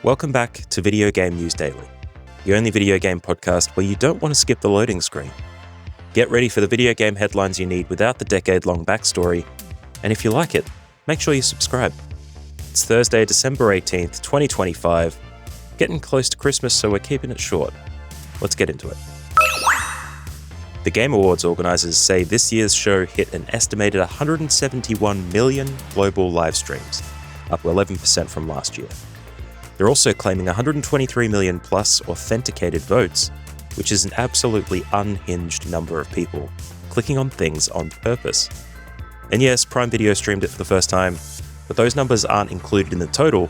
Welcome back to Video Game News Daily, the only video game podcast where you don't want to skip the loading screen. Get ready for the video game headlines you need without the decade-long backstory, and if you like it, make sure you subscribe. It's Thursday, December 18th, 2025, getting close to Christmas, so we're keeping it short. Let's get into it. The Game Awards organisers say this year's show hit an estimated 171 million global live streams, up 11% from last year. They're also claiming 123 million plus authenticated votes, which is an absolutely unhinged number of people clicking on things on purpose. And yes, Prime Video streamed it for the first time, but those numbers aren't included in the total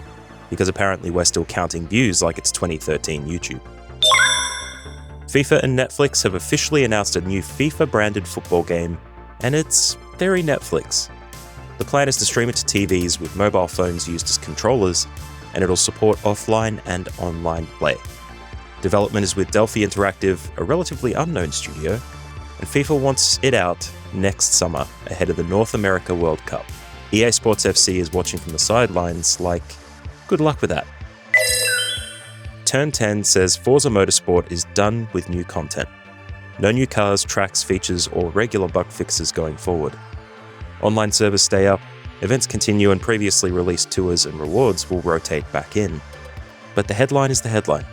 because apparently we're still counting views like it's 2013 YouTube. FIFA and Netflix have officially announced a new FIFA-branded football game, and it's very Netflix. The plan is to stream it to TVs with mobile phones used as controllers, and it'll support offline and online play. Development is with Delphi Interactive, a relatively unknown studio, and FIFA wants it out next summer ahead of the North America World Cup. EA Sports FC is watching from the sidelines like, good luck with that. Turn 10 says Forza Motorsport is done with new content. No new cars, tracks, features, or regular bug fixes going forward. Online servers stay up, events continue, and previously released tours and rewards will rotate back in. But the headline is the headline.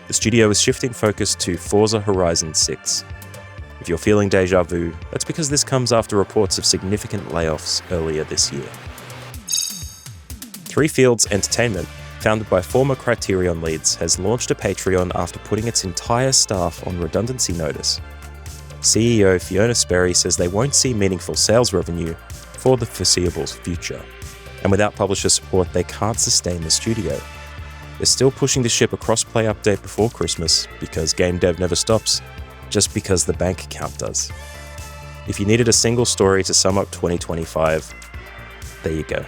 The studio is shifting focus to Forza Horizon 6. If you're feeling deja vu, that's because this comes after reports of significant layoffs earlier this year. Three Fields Entertainment, founded by former Criterion leads, has launched a Patreon after putting its entire staff on redundancy notice. CEO Fiona Sperry says they won't see meaningful sales revenue for the foreseeable future, and without publisher support they can't sustain the studio. They're still pushing to ship a cross-play update before Christmas because game dev never stops, just because the bank account does. If you needed a single story to sum up 2025, there you go.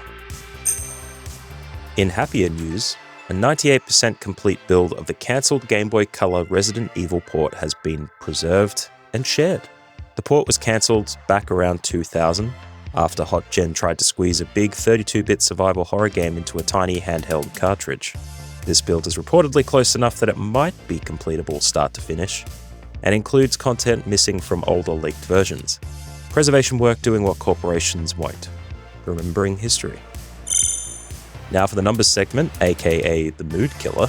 In happier news, a 98% complete build of the cancelled Game Boy Color Resident Evil port has been preserved and shared. The port was cancelled back around 2000 after Hot Gen tried to squeeze a big 32-bit survival horror game into a tiny handheld cartridge. This build is reportedly close enough that it might be completable start to finish, and includes content missing from older leaked versions. Preservation work doing what corporations won't, remembering history. Now for the numbers segment, aka the mood killer.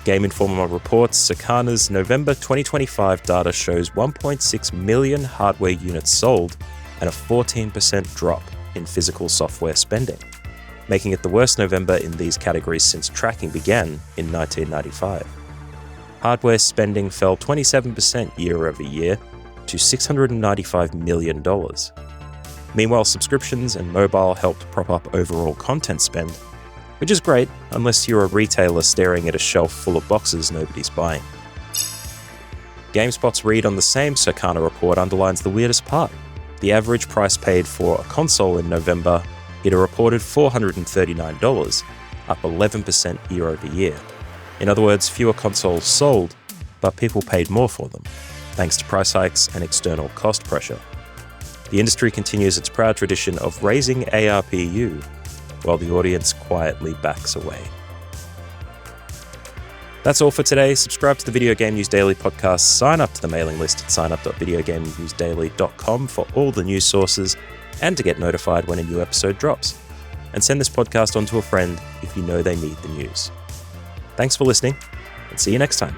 Game Informer reports Circana's November 2025 data shows 1.6 million hardware units sold and a 14% drop in physical software spending, making it the worst November in these categories since tracking began in 1995. Hardware spending fell 27% year over year to $695 million. Meanwhile, subscriptions and mobile helped prop up overall content spend, which is great unless you're a retailer staring at a shelf full of boxes nobody's buying. GameSpot's read on the same Circana report underlines the weirdest part. The average price paid for a console in November hit a reported $439, up 11% year over year. In other words, fewer consoles sold, but people paid more for them, thanks to price hikes and external cost pressure. The industry continues its proud tradition of raising ARPU, while the audience quietly backs away. That's all for today. Subscribe to the Video Game News Daily podcast, sign up to the mailing list at signup.videogamenewsdaily.com for all the news sources and to get notified when a new episode drops. And send this podcast on to a friend if you know they need the news. Thanks for listening, and see you next time.